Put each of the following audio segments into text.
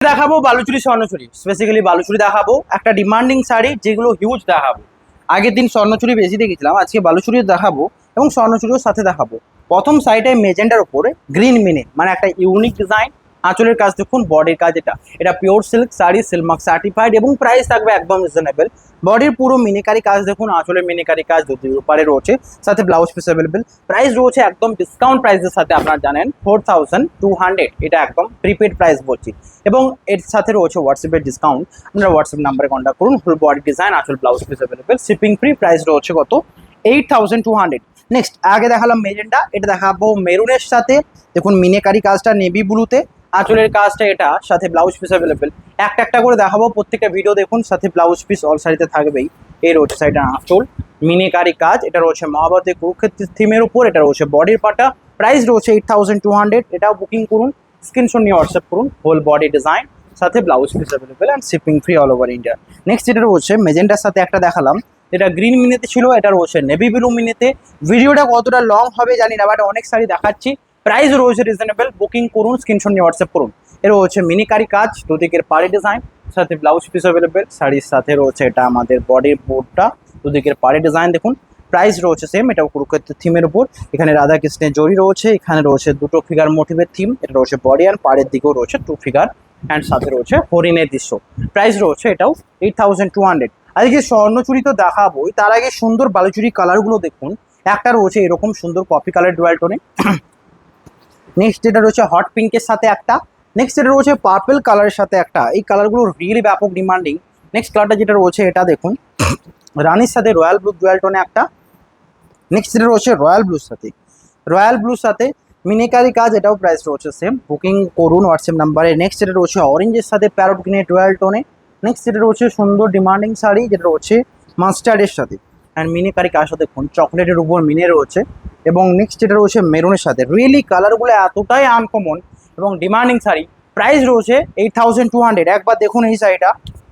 দেখাবো বালুচুরি স্বর্ণচুরি, স্পেসিক্যালি বালুচুরি দেখাবো, একটা ডিমান্ডিং শাড়ি যেগুলো হিউজ দেখাবো। আগের দিন স্বর্ণচুরি বেশি দেখেছিলাম, আজকে বালুচুরিও দেখাবো এবং স্বর্ণচুরিও সাথে দেখাবো। প্রথম সাইডে মেজেন্ডার উপরে গ্রিন মিনে, মানে একটা ইউনিক ডিজাইন। আঁচলের কাজ দেখুন, বডির কাজ এটা pure silk sari, Silk Mark certified এবং প্রাইস থাকবে একদম রিজনেবল। বডির পুরো মিনিকারি কাজ দেখুন, আঁচলের মিনিকারি কাজ দুটির উপরে রয়েছে, সাথে ব্লাউজ পিস অ্যাভেলেবেল। প্রাইস রয়েছে একদম ডিসকাউন্ট প্রাইসের সাথে, আপনারা জানেন 4200, এটা একদম প্রিপেড প্রাইস বলছি। এবং এর সাথে রয়েছে হোয়াটসঅ্যাপের ডিসকাউন্ট, আপনারা হোয়াটসঅ্যাপ নাম্বারে কন্ট্যাক্ট করুন। ফুল বডি ডিজাইন, আঁচল, blouse piece available, shipping free. Price রয়েছে কত? 8200। নেক্সট আগে দেখালাম মেজেন্ডা, এটা দেখাবো মেরুনের সাথে। দেখুন মিনেকারি কাজটা নেভি ব্লুতে, আঁচলের কাজটা এটা, সাথে ব্লাউজ পিস অ্যাভেলেবেল। একটা একটা করে দেখাবো, প্রত্যেকটা ভিডিও দেখুন, সাথে ব্লাউজ পিস অল শাড়িতে থাকবেই। এই রয়েছে সাইডে আঁচল, মিনেকারি কাজ, এটা রয়েছে মহাভারতের কুরুক্ষেত্রের থিমের উপর, এটা রয়েছে বডির পাটা। প্রাইস রয়েছে 8200, এটাও বুকিং করুন, স্ক্রিনশট নিয়ে হোয়াটসঅ্যাপ করুন। হোল বডি ডিজাইন, সাথে blouse piece available and shipping free all over India. Next যেটা রয়েছে মেজেন্টার সাথে একটা দেখালাম, এটা গ্রিন মিনেতে ছিল, এটা রয়েছে নেভি ব্লু মিনেতে। ভিডিওটা কতটা লং হবে জানি না, বাট অনেক শাড়ি দেখাচ্ছি। প্রাইস রয়েছে রিজনেবল, বুকিং করুন, স্ক্রিনশট নিয়ে হোয়াটসঅ্যাপ করুন। এর রয়েছে মিনিকারি কাজ, দুদিকের পাড়ি ডিজাইন, সাথে ব্লাউজ পিস অ্যাভেলেবেল। শাড়ির সাথে রয়েছে এটা আমাদের বডির বোর্ডটা, দুদিকের পাড়ি ডিজাইন দেখুন। প্রাইস রয়েছে সেম, এটাও কুরুক্ষেত্রের থিমের উপর। এখানে রাধাকৃষ্ণের জড়ি রয়েছে, এখানে রয়েছে দুটো ফিগার মোটিভের থিম, এটা রয়েছে বডি অ্যান্ড পাড়ের দিকেও রয়েছে 2 ফিগার অ্যান্ড সাথে রয়েছে হরিণের দৃশ্য। প্রাইস রয়েছে এটাও 8200। আজকে স্বর্ণচুরি তো দেখাবোই, তার আগে সুন্দর বালুচুরি কালারগুলো দেখুন। একটা রয়েছে এরকম সুন্দর কফি কালার ডুয়াল টোনে, নেক্সট যেটা রয়েছে হট পিঙ্কের সাথে একটা, নেক্সট যেটা রয়েছে পার্পল কালারের সাথে একটা। এই কালারগুলো রিয়েলি ব্যাপক ডিমান্ডিং। নেক্সট কালারটা যেটা রয়েছে এটা দেখুন, রানির সাথে রয়্যাল ব্লু ডুয়াল টোনে একটা। নেক্সট যেটা রয়েছে রয়্যাল ব্লুর সাথে মিনিকারি কাজ, এটাও প্রাইস রয়েছে সেম, বুকিং করুন হোয়াটসঅ্যাপ নাম্বারে। নেক্সট যেটা রয়েছে অরেঞ্জের সাথে প্যারট গ্রিনের ডুয়াল টোনে। নেক্সট যেটা রয়েছে সুন্দর ডিমান্ডিং শাড়ি, যেটা রয়েছে মাস্টার্ডের সাথে অ্যান্ড মিনিকারি কাজটা দেখুন, চকলেটের উপর মিনে রয়েছে। এবং নেক্সট যেটা রয়েছে মেরুনের সাথে। রিয়েলি কালারগুলো এতটাই আনকমন এবং ডিমান্ডিং শাড়ি। প্রাইস রয়েছে 8200। একবার দেখুন এই শাড়িটা,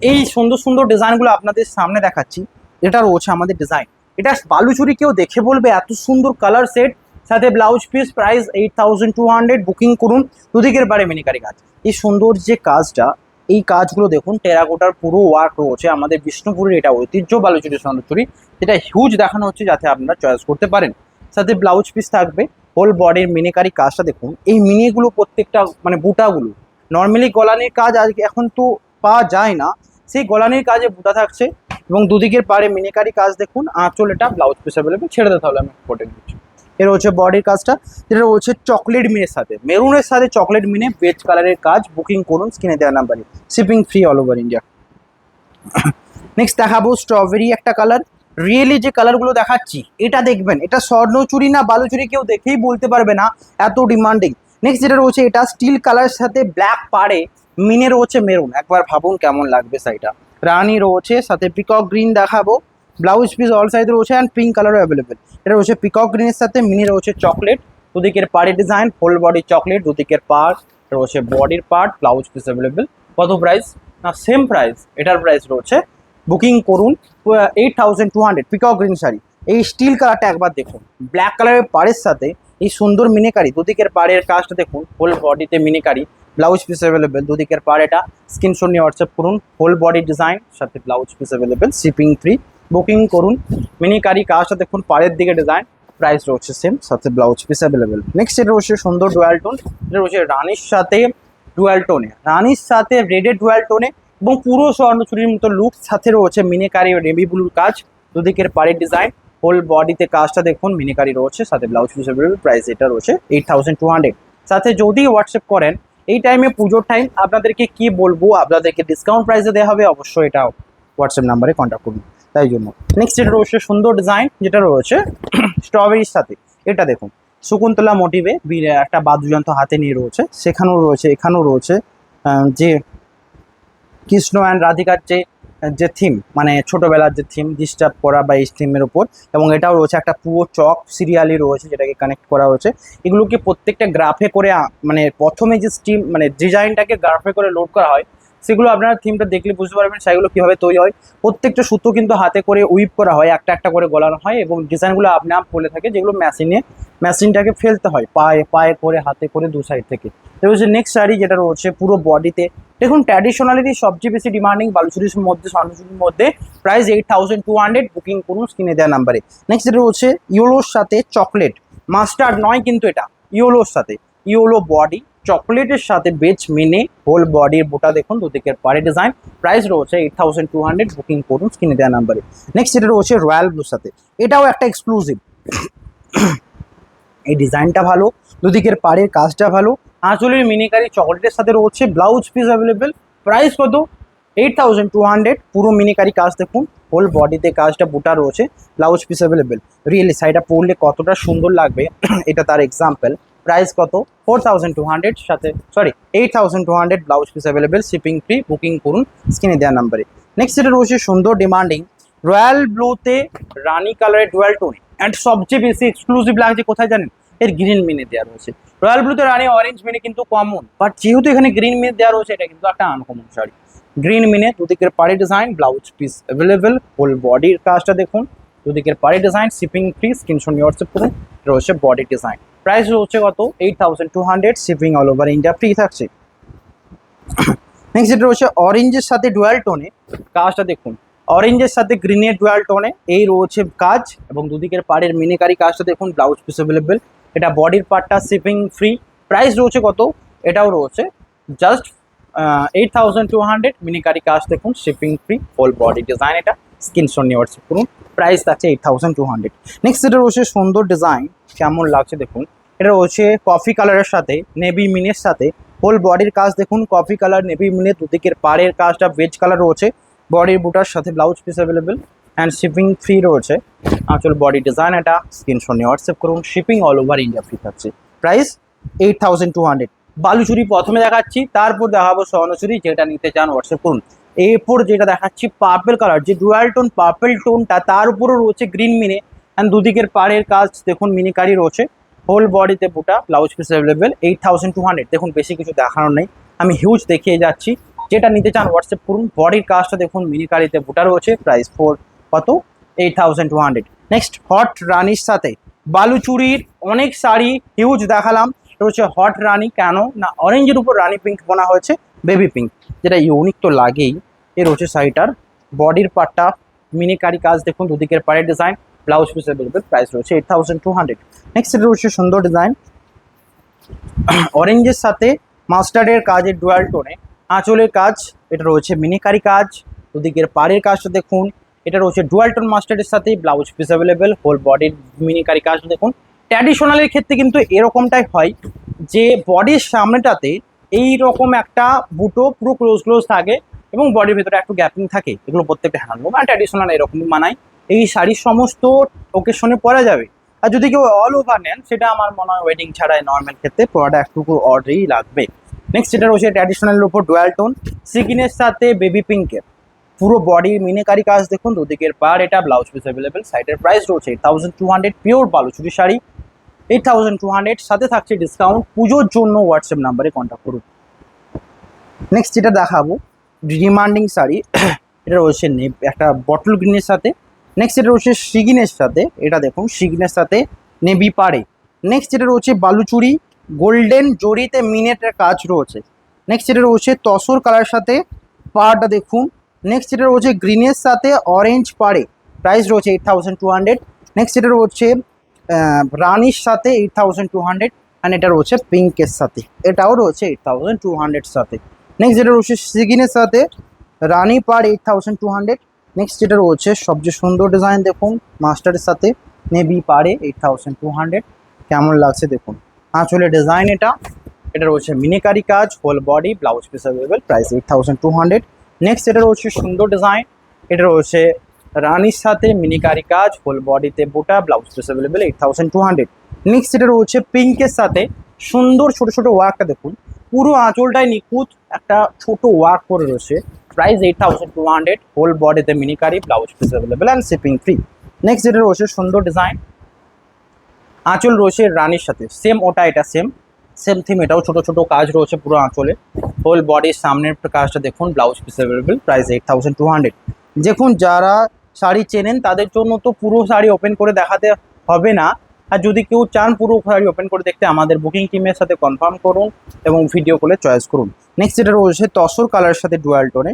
এই সুন্দর সুন্দর ডিজাইনগুলো আপনাদের সামনে দেখাচ্ছি। এটা রয়েছে আমাদের ডিজাইন, এটা বালুচুরি কেউ দেখে বলবে এত সুন্দর কালার সেট, সাথে ব্লাউজ পিস। প্রাইস 8200, বুকিং করুন। দুদিকের বারে মিনিকারি কাজ, এই সুন্দর যে কাজটা, এই কাজগুলো দেখুন, টেরাকোটার পুরো ওয়ার্ক রয়েছে। আমাদের বিষ্ণুপুরের এটা ঐতিহ্য বালুচুরি স্বর্ণচুরি, যেটা হিউজ দেখানো হচ্ছে যাতে আপনারা চয়েস করতে পারেন। সাথে ব্লাউজ পিস থাকবে, হোল বডির মিনিকারি কাজটা দেখুন। এই মিনিগুলো প্রত্যেকটা মানে বুটাগুলো, নর্মালি গলানির কাজ আজকে এখন তো পাওয়া যায় না, সেই গলানির কাজে বুটা থাকছে। এবং দুদিকের পাড়ে মিনিকারি কাজ দেখুন, আঁচল, এটা ব্লাউজ পিস অ্যাভেলেবেল। ছেড়ে দিতে হলে আমি ফোটে দিচ্ছি। এর হচ্ছে বডির কাজটা, যেটা হচ্ছে চকলেট মিনের সাথে, মেরুনের সাথে চকলেট মিনে বেজ কালারের কাজ। বুকিং করুন স্ক্রিনে দেওয়া নাম্বারে, shipping free all over India. Next দেখাবো স্ট্রবেরি একটা কালার। রিয়েলি যে কালারগুলো দেখাচ্ছি, এটা দেখবেন, এটা স্বর্ণচুরি না বালুচুরি কেউ দেখেই বলতে পারবে না, এত ডিমান্ডিং। নেক্সট যেটা রয়েছে এটা স্টিল কালারের সাথে ব্ল্যাক পাড়ে মিনে রয়েছে মেরুন। একবার ভাবুন কেমন লাগবে শাড়িটা। রানি রয়েছে, সাথে পিকক গ্রিন দেখাবো। ব্লাউজ পিস অল সাইজ রয়েছে অ্যান্ড পিঙ্ক কালারও অ্যাভেলেবেল। এটা রয়েছে পিকক গ্রিনের সাথে মিনি রয়েছে চকলেট, দুদিকের পাড়ের ডিজাইন, হোল বডি চকলেট, দুদিকের পার্ট রয়েছে বডির পার্ট, ব্লাউজ পিস অ্যাভেলেবেল। কত প্রাইস? না সেম প্রাইস, এটার প্রাইস রয়েছে, বুকিং করুন 8200। পিকক গ্রিন শাড়ি, এই স্টিল কালারটা একবার দেখুন, ব্ল্যাক কালারের পাড়ের সাথে এই সুন্দর মিনিকারি, দুদিকের পাড়ের কাজটা দেখুন, হোল বডিতে মিনিকারি, ব্লাউজ পিস অ্যাভেলেবেল। দুদিকের পাড় এটা, স্ক্রিনশট নিয়ে হোয়াটসঅ্যাপ করুন। হোল বডি ডিজাইন, সাথে blouse piece available, shipping free. Booking করুন। মিনিকারি কাজটা দেখুন, পাড়ের দিকে ডিজাইন, প্রাইস রয়েছে সেম, সাথে ব্লাউজ পিস অ্যাভেলেবেল। নেক্সট এটা রয়েছে সুন্দর ডুয়াল টোন, এটা রয়েছে রানির সাথে ডুয়াল টোনে, রানির সাথে রেডের ডুয়াল টোনে এবং পুরো স্বর্ণচুরির মতো লুক। সাথে রয়েছে মিনিকারি ও নেভি ব্লুর কাজ, দুদিকের পাড়ের ডিজাইন, হোল বডিতে কাজটা দেখুন, মিনিকারি রয়েছে, সাথে ব্লাউজ পিস অ্যাভেলেবেল। প্রাইস এটা রয়েছে 8200। সাথে যদি হোয়াটসঅ্যাপ করেন এই টাইমে, পুজোর টাইম, আপনাদেরকে কি বলবো, আপনাদেরকে ডিসকাউন্ট প্রাইসে দেওয়া হবে। অবশ্যই এটা হোয়াটসঅ্যাপ নাম্বারে কন্ট্যাক্ট করুন, তাই জন্য। নেক্সট যেটা রয়েছে সুন্দর ডিজাইন, যেটা রয়েছে স্ট্রবেরির সাথে, এটা দেখুন শকুন্তলা মোটিভে একটা বাদ্যযন্ত্র হাতে নিয়ে রয়েছে, সেখানেও রয়েছে, এখানেও রয়েছে যে কৃষ্ণ অ্যান্ড রাধিকার যে থিম, মানে ছোটোবেলার যে থিম ডিস্টার্ব করা বা এই থিমের ওপর। এবং এটাও রয়েছে একটা পুরো চক সিরিয়ালি রয়েছে, যেটাকে কানেক্ট করা হয়েছে। এগুলোকে প্রত্যেকটা গ্রাফে করে মানে প্রথমে যে স্টিম মানে ডিজাইনটাকে গ্রাফে করে লোড করা হয়, সেগুলো আপনারা থিমটা দেখলে বুঝতে পারবেন সেগুলো কীভাবে তৈরি হয়। প্রত্যেকটা সুতো কিন্তু হাতে করে উইপ করা হয়, একটা একটা করে গলানো হয় এবং ডিজাইনগুলো আপনি আপ বলে থাকে, যেগুলো মেশিনটাকে ফেলতে হয় পায়ে পায়ে করে হাতে করে দু সাইড থেকে। এবার হচ্ছে নেক্সট শাড়ি যেটা রয়েছে পুরো বডিতে, দেখুন ট্র্যাডিশনালিটি সবচেয়ে বেশি ডিমান্ডিং বালুচুরির মধ্যে, স্বর্ণচুরির মধ্যে। প্রাইস 8200, বুকিং করুন স্ক্রিনে দেওয়া নাম্বারে। নেক্সট যেটা রয়েছে ইয়েলোর সাথে চকলেট, মাস্টার্ড নয় কিন্তু এটা ইয়েলোর সাথে, ইয়েলো বডি চকলেটের সাথে বেচ মেনে হোল বডির বুটা দেখুন, দুদিকের পাড়ে ডিজাইন। প্রাইস রয়েছে 8200, বুকিং করুন স্ক্রিনে দেওয়া নাম্বারে। নেক্সট যেটা রয়েছে রয়্যাল ব্লুর সাথে, এটাও একটা এক্সক্লুসিভ। এই ডিজাইনটা ভালো, দুদিকের পাড়ের কাজটা ভালো, আঁচলের মিনিকারি চকলেটের সাথে রয়েছে, ব্লাউজ পিস অ্যাভেলেবেল। প্রাইস কত? 8200, পুরো মিনিকারি কাজ দেখুন, হোল বডিতে কাজটা বুটা রয়েছে, ব্লাউজ পিস অ্যাভেলেবেল। রিয়েলি শাড়িটা পরলে কতটা সুন্দর লাগবে এটা তার এক্সাম্পল। প্রাইস কত? 4200 সাথে, sorry 8200, blouse piece available, shipping free, booking করুন স্ক্রিনে দেওয়া নাম্বারে। নেক্সট যেটা রয়েছে সুন্দর ডিমান্ডিং রয়্যাল ব্লুতে রানি কালারের ডুয়াল টোনে, অ্যান্ড সবচেয়ে বেশি এক্সক্লুসিভ লাগছে কোথায় জানেন? এর গ্রিন মিনে দেওয়া রয়েছে। রয়্যাল ব্লুতে রানি অরেঞ্জ মিনে কিন্তু কমন, বাট যেহেতু এখানে গ্রিন মিনে দেওয়া রয়েছে এটা কিন্তু একটা আনকমন শাড়ি। গ্রিন মিনে দুদিকের পাড়ে design, blouse piece available, whole বডির কাজটা দেখুন, দুদিকের পাড়ে ডিজাইন, শিপিং ফ্রি, স্ক্রিনশট নিয়ে হোয়াটসঅ্যাপ করুন। রয়েছে বডি ডিজাইন। প্রাইস হচ্ছে কত? 8200, shipping all over India free থাকছে। নেক্সট যেটা রয়েছে অরেঞ্জের সাথে ডুয়াল টোনে, কাজটা দেখুন, অরেঞ্জের সাথে গ্রিনের ডুয়াল টোনে এই রয়েছে কাজ, এবং দুদিকের পাড়ের মিনিকারি কাজটা দেখুন, ব্লাউজ পিস অ্যাভেলেবেল। এটা বডির পার্টটা শিপিং ফ্রি। প্রাইস রয়েছে কত? এটাও রয়েছে জাস্ট 8200, মিনিকারি কাজ দেখুন, shipping free, whole body design. এটা স্ক্রিনশট নিয়ে হোয়াটসঅ্যাপ করুন। প্রাইস থাকছে 8200। নেক্সট যেটা রয়েছে সুন্দর ডিজাইন, কেমন লাগছে দেখুন, এটা রয়েছে কফি কালারের সাথে নেভি মিনের সাথে, হোল বডির কাজ দেখুন, কফি কালার নেভি মিনে, দুদিকের পাড়ের কাজটা বেজ কালার রয়েছে, বডির বুটার সাথে blouse piece available, and shipping free রয়েছে। আঁচল বডি ডিজাইন, এটা স্ক্রিনশট নিয়ে হোয়াটসঅ্যাপ করুন, shipping all over India free থাকছে। প্রাইস 8200। বালুচুরি প্রথমে দেখাচ্ছি, তারপর দেখাবো স্বর্ণচুরি, যেটা নিতে চান হোয়াটসঅ্যাপ করুন। এরপর যেটা দেখাচ্ছি পার্পেল কালার, যে ডুয়াল টোন পার্পেল টোনটা, তার উপরও রয়েছে গ্রিন মিনে, অ্যান্ড দুদিকের পাড়ের কাজ দেখুন, মিনিকারি রয়েছে, হোল বডিতে বুটা, ব্লাউজ পিস অ্যাভেলেবেল। 8200, দেখুন বেশি কিছু দেখানোর নেই, আমি হিউজ দেখিয়ে যাচ্ছি। যেটা নিতে চান হোয়াটসঅ্যাপ করুন। বডির কাজটা দেখুন, মিনিকারিতে বুটা রয়েছে। প্রাইস কত? 8200। নেক্সট হট রানির সাথে বালুচুরির অনেক শাড়ি হিউজ দেখালাম, রয়েছে হট রানি। কেন না, অরেঞ্জের উপর রানি পিঙ্ক বোনা হয়েছে, বেবি পিঙ্ক, যেটা ইউনিক তো লাগেই। এ রয়েছে শাড়িটার বডির পার্টটা, মিনিকারি কাজ দেখুন, দুদিকের পাড়ের design, blouse piece available. Price রয়েছে 8200। নেক্সট এটা রয়েছে সুন্দর ডিজাইন, অরেঞ্জের সাথে মাস্টার্ডের কাজের ডুয়াল টোনে, আঁচলের কাজ, এটা রয়েছে মিনিকারি কাজ, দুদিকের পাড়ের কাজটা দেখুন, এটা রয়েছে ডুয়াল টোন মাস্টার্ডের সাথে, ব্লাউজ পিস অ্যাভেলেবেল, হোল বডির মিনিকারি কাজটা দেখুন। ট্র্যাডিশনালের ক্ষেত্রে কিন্তু এরকমটাই হয়, যে বডির সামনেটাতে এই রকম একটা বুটো পুরো ক্লোজ থাকে, এবং বডির ভেতরে একটু গ্যাপিং থাকে। এগুলো প্রত্যেকটা হ্যান্ডলুম আর ট্র্যাডিশনাল এরকমই মানায়। এই শাড়ির সমস্ত ওকেশনে পরা যাবে। আর যদি কেউ অল ওভার নেন, সেটা আমার মনে হয় ওয়েডিং ছাড়াই নর্মাল ক্ষেত্রে পরাটা একটু অর্ডারই লাগবে। নেক্সট যেটা রয়েছে ট্র্যাডিশনালের উপর ডুয়াল টোন, সিকিনের সাথে বেবি পিঙ্কের, পুরো বডি মিনিকারি কাজ দেখুন, দুদিকের পার, এটা ব্লাউজ পিস অ্যাভেলেবেল। সাইডের প্রাইস রয়েছে 8200, পিওর বালুচুরি শাড়ি 8200, সাথে থাকছে ডিসকাউন্ট। পুজোর জন্য হোয়াটসঅ্যাপ নাম্বারে কন্ট্যাক্ট করুন। নেক্সট যেটা দেখাবো ডিমান্ডিং শাড়ি, এটা রয়েছে একটা বটল গ্রিনের সাথে। নেক্সট এটা রয়েছে শিগিনের সাথে, এটা দেখুন শিগিনের সাথে নেভি পাড়ে। নেক্সট যেটা রয়েছে বালুচুরি, গোল্ডেন জরিতে মিনেটের কাজ রয়েছে। নেক্সট যেটা রয়েছে তসর কালার সাথে, পাড়টা দেখুন। নেক্সট যেটা রয়েছে গ্রিনের সাথে অরেঞ্জ পাড়ে, প্রাইস রয়েছে 8200। নেক্সট যেটা রয়েছে রানির সাথে 8200, অ্যান্ড এটা রয়েছে পিঙ্কের সাথে, এটাও রয়েছে 8200 সাথে। নেক্সট যেটা রয়েছে সিগিনের সাথে রানি পার 8200। নেক্সট যেটা রয়েছে সবচেয়ে সুন্দর ডিজাইন দেখুন, মাস্টারের সাথে নেভি পারে 8200। কেমন লাগছে দেখুন, আঁচলের ডিজাইন, এটা রয়েছে মিনিকারি কাজ, whole body, blouse piece available. Price 8200। Next এটা রয়েছে সুন্দর ডিজাইন, এটা রয়েছে রানির সাথে মিনিকারি কাজ, হোল বডিতে বুটা, ব্লাউজ পিস অ্যাভেলেবেল। 8200। নেক্সট এটা রয়েছে পিঙ্কের সাথে সুন্দর ছোট ছোট ওয়ার্কটা দেখুন, পুরো আঁচলটায় নিখুঁত একটা ছোট ওয়ার্ক করে রয়েছে। প্রাইস 8200, হোল বডিতে meenakari, blouse piece available, and shipping free. Next যেটা রয়েছে সুন্দর ডিজাইন, আঁচল রয়েছে রানির সাথে, সেম ওটা এটা সেম, সেম থিম, এটাও ছোট ছোট কাজ রয়েছে পুরো আঁচলে। হোল বডির সামনের কাজটা দেখুন, ব্লাউজ পিস অ্যাভেলেবেল, প্রাইস 8200। দেখুন যারা শাড়ি চেনেন তাদের জন্য তো পুরো শাড়ি ওপেন করে দেখাতে হবে না, আর যদি কেউ চান পুরো শাড়ি ওপেন করে দেখতে, আমাদের বুকিং টিমের সাথে কনফার্ম করুন এবং ভিডিও কলে চয়েস করুন। নেক্সট যেটা রয়েছে তসর কালারের সাথে ডুয়াল টোনে,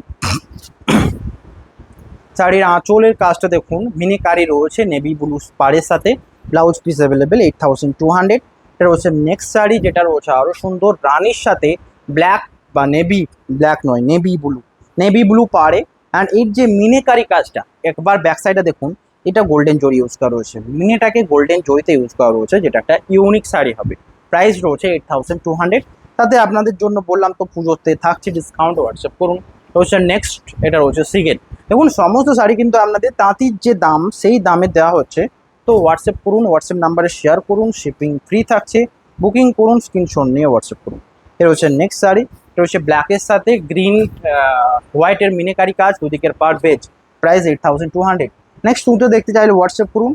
শাড়ির আঁচলের কাজটা দেখুন, মিনিকারি রয়েছে নেভি ব্লু পাড়ের সাথে, ব্লাউজ পিস অ্যাভেলেবেল 8200। এটা রয়েছে নেক্সট শাড়ি, যেটা রয়েছে আরও সুন্দর রানির সাথে ব্ল্যাক বা নেভি, ব্ল্যাক নয় নেভি ব্লু পাড়ে। অ্যান্ড এর যে মিনিকারি কাজটা, একবার ব্যাক সাইডে দেখুন, এটা গোল্ডেন জরি ইউজ করা রয়েছে, মিনিটাকে গোল্ডেন জরিতে ইউজ করা রয়েছে, যেটা একটা ইউনিক শাড়ি হবে। প্রাইস রয়েছে 8200। তাতে আপনাদের জন্য বললাম তো পুজোতে থাকছে ডিসকাউন্ট, হোয়াটসঅ্যাপ করুন। রয়েছে নেক্সট, এটা রয়েছে সিগেন। দেখুন সমস্ত শাড়ি কিন্তু আপনাদের তাঁতির যে দাম সেই দামে দেওয়া হচ্ছে, তো হোয়াটসঅ্যাপ করুন, হোয়াটসঅ্যাপ নাম্বারে শেয়ার করুন, শিপিং ফ্রি থাকছে, বুকিং করুন, স্ক্রিনশট নিয়ে হোয়াটসঅ্যাপ করুন। এটা হচ্ছে নেক্সট শাড়ি, এটা হচ্ছে ব্ল্যাকের সাথে গ্রিন হোয়াইটের মিনিকারি কাজ, দুদিকের পার বেজ, প্রাইস 8200। নেক্সট তুলতে দেখতে চাইলে হোয়াটসঅ্যাপ করুন,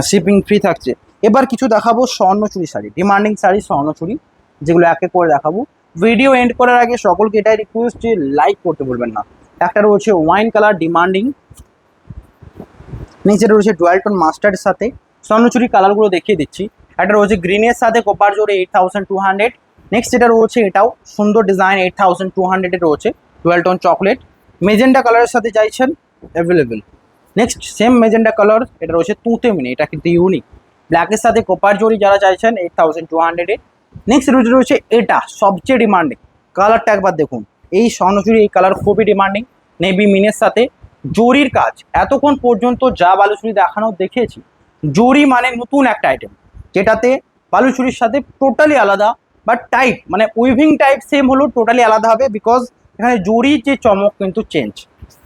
শিপিং ফ্রি থাকছে। এবার কিছু দেখাবো স্বর্ণচুরি শাড়ি, ডিমান্ডিং শাড়ি স্বর্ণচুরি, যেগুলো এক এক করে দেখাবো। ভিডিও এন্ড করার আগে সকলকে এটাই রিকোয়েস্ট যে লাইক করতে বলবেন না। একটা রয়েছে ওয়াইন কালার ডিমান্ডিং, নিচে রয়েছে ডুয়াল টোন মাস্টার্ডের সাথে, স্বর্ণচুরি কালারগুলো দেখিয়ে দিচ্ছি। একটা রয়েছে গ্রিনের সাথে কোপার জোরে 8200। নেক্সট যেটা রয়েছে এটাও সুন্দর ডিজাইন, 8200 রয়েছে, ডুয়াল টোন চকলেট, মেজেন্ডা কালারের সাথে চাইছেন available. Next same magenta colour, এটা রয়েছে তুঁতে মিনি, এটা কিন্তু ইউনিক, ব্ল্যাকের সাথে কোপার জরি যারা চাইছেন 8200। নেক্সট রয়েছে এটা সবচেয়ে ডিমান্ডিং কালারটা, একবার দেখুন, এই স্বর্ণচুরি এই কালার খুবই ডিমান্ডিং, নেভি মিনের সাথে জরির কাজ। এতক্ষণ পর্যন্ত যা বালুচুরি দেখানো দেখেছি, জরি মানে নতুন একটা আইটেম, যেটাতে বালুচুরির সাথে টোটালি আলাদা, বাট টাইপ মানে উইভিং টাইপ সেম হলো, টোটালি আলাদা হবে, বিকজ এখানে জরির যে চমক কিন্তু চেঞ্জ।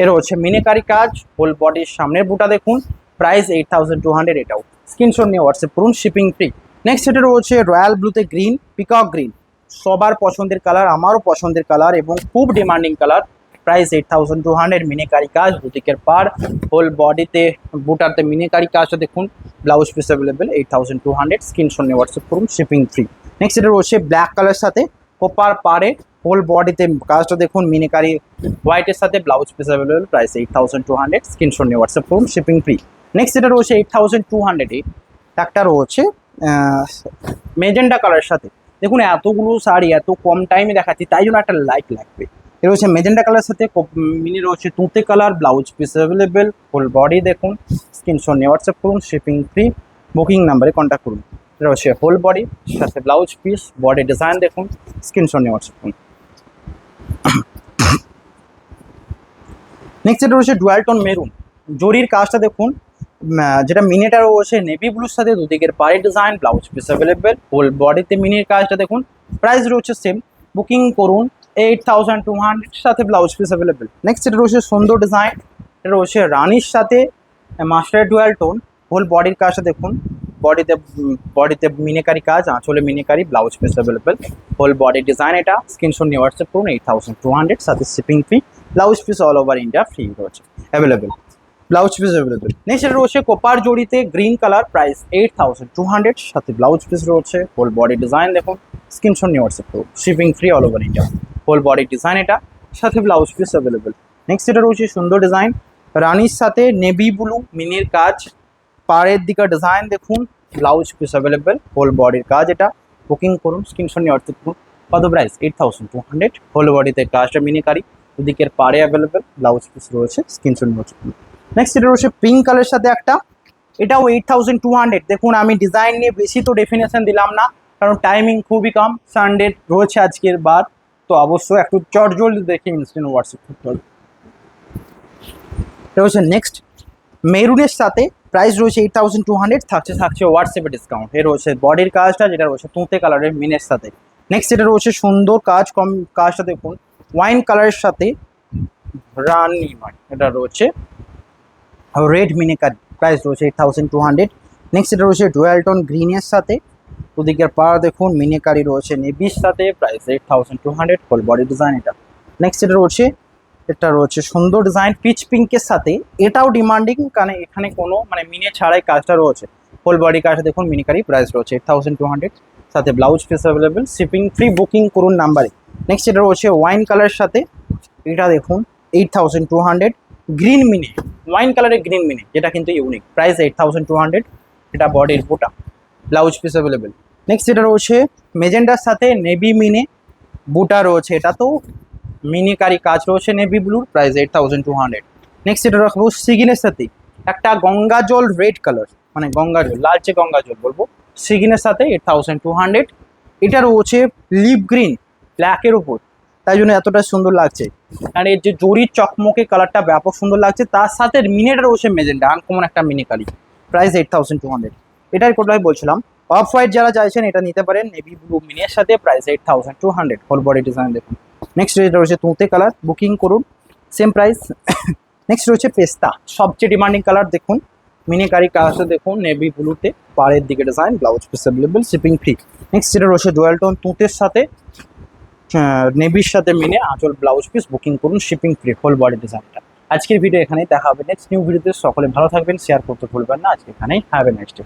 এর হচ্ছে মিনিকারি কাজ, হোল বডির সামনের বুটা দেখুন, প্রাইস 8200। এটাও স্ক্রিনশট নিয়ে হোয়াটসঅ্যাপ করুন, শিপিং ফ্রি। নেক্সট এটা রয়েছে রয়্যাল ব্লুতে গ্রিন, পিকক গ্রিন, সবার পছন্দের কালার, আমারও পছন্দের কালার এবং খুব ডিমান্ডিং কালার, প্রাইস 8200। মিনিকারি কাজ, বুটিকের পার, হোল বডিতে বুটারতে মিনিকারি কাজটা দেখুন, ব্লাউজ পিস অ্যাভেলেবেল 8200। স্ক্রিনশট নিয়ে হোয়াটসঅ্যাপ করুন, শিপিং ফ্রি। নেক্সট এটা রয়েছে ব্ল্যাক কালার সাথে কোপার পারে, হোল বডিতে কাজটা দেখুন, মিনিকারি হোয়াইটের সাথে blouse piece available, price 8200। Screenshot নিয়ে হোয়াটসঅ্যাপ করুন, শিপিং ফ্রি। নেক্সট এটা রয়েছে 8200, একটা রয়েছে মেজেন্ডা কালারের সাথে। দেখুন এতগুলো শাড়ি এত কম টাইমে দেখাচ্ছি, তাই জন্য একটা লাইক লাগবে। এটা রয়েছে মেজেন্ডা কালারের সাথে মিনি রয়েছে তুঁতে colour, blouse piece available, whole body দেখুন, স্ক্রিনশট নিয়ে হোয়াটসঅ্যাপ করুন, শিপিং ফ্রি, বুকিং নাম্বারে কন্ট্যাক্ট করুন। এটা রয়েছে হোল বডি সাথে ব্লাউজ পিস, বডি ডিজাইন দেখুন, স্ক্রিনশট নিয়ে হোয়াটসঅ্যাপ করুন। নেক্সট এটা রয়েছে ডুয়াল টোন মেরুন, জরির কাজটা দেখুন, যেটা মিনিটা রয়েছে নেভি ব্লুর সাথে, দুদিকের পাড়ের design, blouse piece available, whole বডিতে মিনির কাজটা দেখুন, প্রাইস রয়েছে সেম, বুকিং করুন 8200, সাথে ব্লাউজ পিস অ্যাভেলেবেল। নেক্সট এটা রয়েছে সুন্দর ডিজাইন, এটা রয়েছে রানির সাথে মাস্টার ডুয়াল টোন, হোল বডির কাজটা দেখুন, বডিতে মিনিকারি কাজ, আঁচলে মিনিকারি, blouse piece available, whole body design. এটা স্ক্রিনশট নিয়ে হোয়াটসঅ্যাপ করুন, 8200, সাথে shipping free, blouse piece all over India free রয়েছে available, blouse piece available. Next এটা রয়েছে কোপার জড়িতে গ্রিন কালার, প্রাইস 8200, সাথে ব্লাউজ পিস রয়েছে, হোল বডি ডিজাইন দেখুন, স্ক্রিনশট নিয়ে হোয়াটসঅ্যাপ করুন, shipping free all over India, whole body design এটা, সাথে ব্লাউজ পিস অ্যাভেলেবেল। নেক্সট এটা রয়েছে সুন্দর ডিজাইন, রানির সাথে নেভি ব্লু মিনির কাজ, পাড়ের দিকে ডিজাইন দেখুন, ব্লাউজ পিস অ্যাভেলেবেল, হোল বডির কাজ। এটা বুকিং করুন, স্ক্রিনশট নিয়ে হোয়াটসঅ্যাপ করুন। কত প্রাইস? 8200, হোল বডিতে কাজটা মিনিকারি, দুদিকের পাড়ে অ্যাভেলেবেল, ব্লাউজ পিস রয়েছে, স্ক্রিনশট নিয়ে হোয়াটসঅ্যাপ করুন। নেক্সট এটা রয়েছে পিঙ্ক কালারের সাথে একটা, এটাও 8200। দেখুন আমি ডিজাইন নিয়ে বেশি তো ডেফিনেশন দিলাম না, কারণ টাইমিং খুবই কম, সানডে রয়েছে আজকের বার, তো অবশ্যই একটু চটজলদি দেখে ইনস্ট্যান্ট হোয়াটসঅ্যাপ করতে হবে। এটা হচ্ছে নেক্সট মেরুনের সাথে, প্রাইস রয়েছে 8200, থাকছে হোয়াটসঅ্যাপে ডিসকাউন্ট। এর রয়েছে বডির কাজটা, যেটা রয়েছে তুঁতে কালারের মিনের সাথে। নেক্সট এটা রয়েছে সুন্দর কাজ, কম কাজটা দেখুন, ওয়াইন কালারের সাথে রানি নয়, এটা রয়েছে রেড মিনিকারি, প্রাইস রয়েছে 8200। নেক্সট এটা রয়েছে ডুয়াল টোন গ্রিনের সাথে, ওদিকের পার দেখুন, মিনিকারি রয়েছে নেভির সাথে, প্রাইস 8200, হোল বডি ডিজাইন এটা। নেক্সট এটা রয়েছে সুন্দর ডিজাইন পিচ পিঙ্কের সাথে, এটাও ডিমান্ডিং, কারণ এখানে কোনো মানে মিনে ছাড়াই কাজটা রয়েছে, হোল বডি কাজটা দেখুন, মিনিকারি, প্রাইস রয়েছে 8200, সাথে blouse piece available, shipping free, booking করুন নাম্বারে। নেক্সট এটা রয়েছে ওয়াইন কালারের সাথে, এটা দেখুন 8200, গ্রিন মিনি, ওয়াইন কালারের গ্রিন মিনি, যেটা কিন্তু ইউনিক, প্রাইস 8200, এটা বডির বুটা, ব্লাউজ পিস অ্যাভেলেবেল। নেক্সট এটা রয়েছে মেজেন্ডার সাথে নেভি মিনি, বুটা রয়েছে, এটা তো মিনি কারি কাজ রয়েছে নেভি ব্লুর, প্রাইস 8200। নেক্সট এটা রাখবো সিগিনের সাথে একটা গঙ্গা জল রেড কালার, মানে গঙ্গা জল, লালচে গঙ্গা জল বলবো, সিগিনের সাথে 8200। এটা রয়েছে লিপ গ্রিন ব্ল্যাকের উপর, তাই জন্য এতটা সুন্দর লাগছে, আর এর যে জরির চকমকে কালারটা ব্যাপক সুন্দর লাগছে, তার সাথে মিনিটা রয়েছে মেজেন্ডা, আনকমন একটা মিনি কালি, প্রাইস 8200। এটার কোথায় বলছিলাম অফ হোয়াইট যারা চাইছেন এটা নিতে পারেন, নেভি ব্লু মিনির সাথে, প্রাইস 8200, হোল বডি ডিজাইন দেখুন। নেক্সট এটা রয়েছে তুঁতে কালার, বুকিং করুন, সেম প্রাইস। নেক্সট রয়েছে পেস্তা, সবচেয়ে ডিমান্ডিং কালার দেখুন, মিনি কারি কালারটা দেখুন নেভি ব্লুতে, পাড়ের দিকে design, blouse piece available, shipping free. Next যেটা রয়েছে ডুয়াল টোন তুঁতের সাথে নেভির সাথে মিনে আঁচল, ব্লাউজ পিস, বুকিং করুন, শিপিং ফ্রি, হোল বডি ডিজাইনটা। আজকের ভিডিও এখানেই, দেখা হবে নেক্সট নিউ ভিডিওতে। সকলে ভালো থাকবেন, শেয়ার করতে ভুলবেন না। আজকে এখানেই, হ্যাভ এ নেক্সট ডে।